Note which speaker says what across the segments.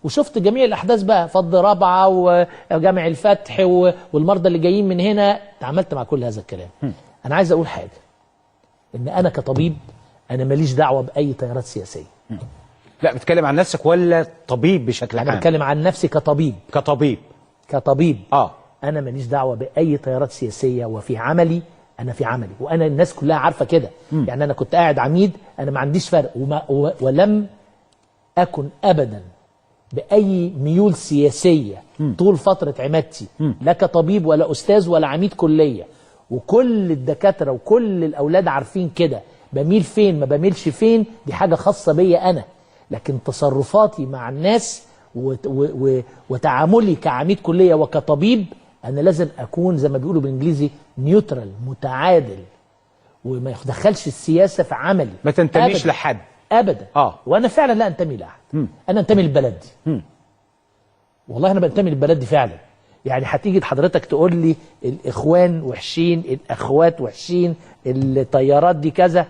Speaker 1: وشفت جميع الاحداث بقى، فض رابعه وجامع الفتح والمرضى اللي جايين من هنا، تعاملت مع كل هذا الكلام. انا عايز اقول حاجه، ان انا كطبيب انا ماليش دعوه باي تيارات سياسيه.
Speaker 2: لا بتكلم عن نفسك ولا طبيب بشكل عام؟
Speaker 1: انا بتكلم عن نفسي كطبيب. كطبيب انا ماليش دعوه باي تيارات سياسيه، وفي عملي انا في عملي، وانا الناس كلها عارفه كده. يعني انا كنت قاعد عميد، انا ما عنديش فرق ولم اكن ابدا باي ميول سياسيه طول فتره عمادتي، لا كطبيب ولا استاذ ولا عميد كليه، وكل الدكاتره وكل الاولاد عارفين كده، بميل فين ما بميلش فين دي حاجه خاصه بيا انا، لكن تصرفاتي مع الناس وتعاملي كعميد كليه وكطبيب انا لازم اكون زي ما بيقولوا بالانجليزي نيوترال، متعادل، وما يدخلش السياسه في عملي،
Speaker 2: ما تنتميش لحد
Speaker 1: ابدا. وانا فعلا لا انتمي لاحد، انا انتمي للبلد دي. والله انا بنتمي للبلد دي فعلا. يعني هتيجي حضرتك تقول لي الاخوان وحشين، الاخوات وحشين، التيارات دي كذا،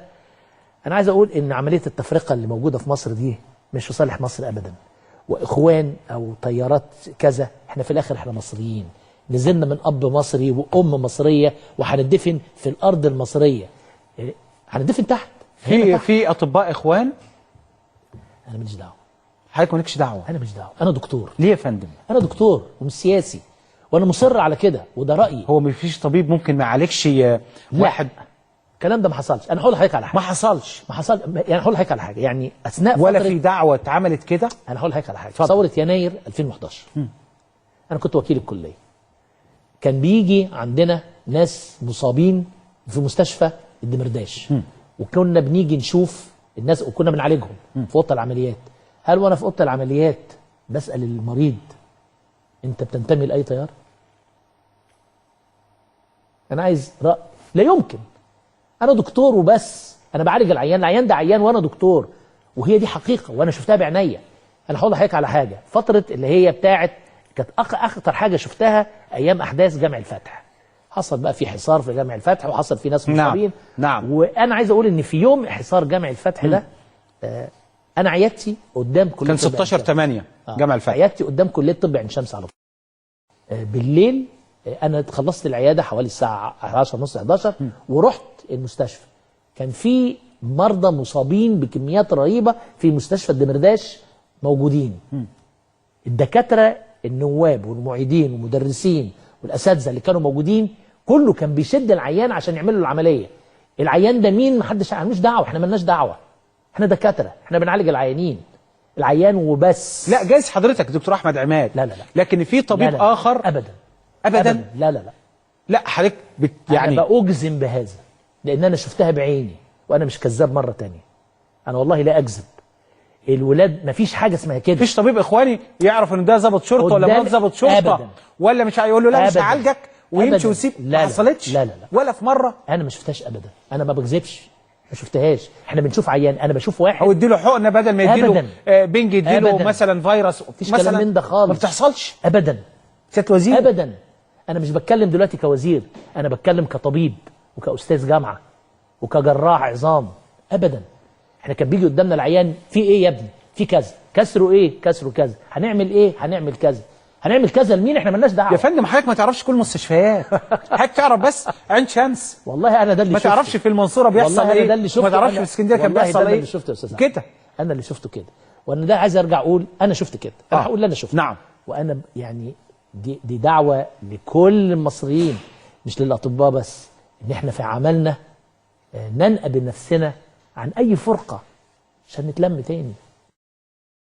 Speaker 1: انا عايز اقول ان عمليه التفرقه اللي موجوده في مصر دي مش في صالح مصر ابدا. واخوان او تيارات كذا، احنا في الاخر احنا مصريين، نزلنا من اب مصري وام مصريه، وهندفن في الارض المصريه، هندفن تحت.
Speaker 2: في اطباء اخوان؟
Speaker 1: انا ماليش دعوه.
Speaker 2: حضرتك مالكش دعوه؟
Speaker 1: انا ماليش دعوه، انا دكتور.
Speaker 2: ليه يا فندم؟
Speaker 1: انا دكتور ومش سياسي، وانا مصر على كده وده رايي.
Speaker 2: هو ما فيش طبيب ممكن ما يعالجش واحد؟
Speaker 1: الكلام ده ما حصلش. انا هقول لحضرتك على حاجه.
Speaker 2: ما حصل.
Speaker 1: يعني هقول لحضرتك على حاجه، يعني اثناء
Speaker 2: ولا في دعوه اتعملت كده؟
Speaker 1: انا هقول لحضرتك على حاجه. ثوره يناير 2011 انا كنت وكيل الكليه، كان بيجي عندنا ناس مصابين في مستشفى الدمرداش، وكنا بنيجي نشوف الناس وكنا بنعالجهم في اوضه العمليات. هل وانا في اوضه العمليات بسال المريض انت بتنتمي لاي تيار؟ انا عايز راي. لا يمكن. انا دكتور وبس، انا بعالج العيان ده عيان وانا دكتور، وهي دي حقيقه وانا شفتها بعينيا. انا هقول لحضرتك على حاجه، فتره اللي هي بتاعت كانت اخطر حاجه شفتها ايام احداث جامع الفتح. حصل بقى في حصار في جامع الفتح، وحصل في ناس مصابين.
Speaker 2: نعم.
Speaker 1: وانا عايز اقول ان في يوم حصار جامع الفتح ده انا عيادتي قدام كليه
Speaker 2: كان 16/8 جامع الفتح.
Speaker 1: عيادتي قدام كليه طب عين شمس على طول. بالليل انا خلصت العياده حوالي الساعه 10:30 11، ورحت المستشفى. كان في مرضى مصابين بكميات رهيبه في مستشفى الدمرداش موجودين. الدكاتره النواب والمعيدين والمدرسين والاساتذه اللي كانوا موجودين كله كان بيشد العيان عشان يعملوا العمليه. العيان ده مين؟ محدش مالوش دعوه، احنا مالناش دعوه، احنا دكاتره، احنا بنعالج العيان وبس.
Speaker 2: لا جايز حضرتك دكتور احمد عماد.
Speaker 1: لا
Speaker 2: لكن في طبيب اخر.
Speaker 1: ابدا. لا
Speaker 2: حضرتك
Speaker 1: يعني انا باجزم بهذا لان انا شفتها بعيني، وانا مش كذاب مره تانية. انا والله لا اكذب. الولاد مفيش حاجه اسمها كده.
Speaker 2: مفيش طبيب اخواني يعرف ان ده ضابط شرطه ولا ما ضابط شرطه
Speaker 1: أبداً.
Speaker 2: ولا مش هيقول له لا مش هعالجك ويمشي ويسيب؟
Speaker 1: ما
Speaker 2: حصلتش؟
Speaker 1: لا
Speaker 2: ولا في مره؟
Speaker 1: انا ما شفتهاش ابدا، انا ما بكذبش، ما شفتهاش. احنا بنشوف عيان، انا بشوف واحد
Speaker 2: او اديله حقنه بدل ما يديله بنج، يديله مثلا فيروس.
Speaker 1: مفيش كلام من ده خالص.
Speaker 2: ما بتحصلش
Speaker 1: ابدا.
Speaker 2: سياده وزير
Speaker 1: ابدا. انا مش بتكلم دلوقتي كوزير، انا بتكلم كطبيب وكاستاذ جامعه وكجراح عظام. ابدا. احنا كان بيجي قدامنا العيان في ايه يا ابني؟ في كذا، كسره ايه؟ كسره كذا، هنعمل ايه؟ هنعمل كذا. هنعمل كذا لمين؟ احنا مالناش دعوه.
Speaker 2: يا فندم حضرتك ما تعرفش كل المستشفيات. حضرتك تعرف بس عين شمس.
Speaker 1: والله انا ده اللي شفته.
Speaker 2: ما تعرفش في المنصوره بيحصل
Speaker 1: والله
Speaker 2: ايه؟
Speaker 1: ده اللي شفته.
Speaker 2: ما تعرفش في اسكندريه كان بيحصل ايه؟
Speaker 1: ده اللي شفته يا استاذ
Speaker 2: كده.
Speaker 1: انا اللي شفته كده، وانا ده عايز ارجع اقول انا شفت كده. انا هقول اللي انا شفته.
Speaker 2: نعم.
Speaker 1: وانا يعني دي دعوه لكل المصريين مش للاطباء بس، ان احنا في عملنا ننقى بنفسنا عن اي فرقه عشان نتلم تاني.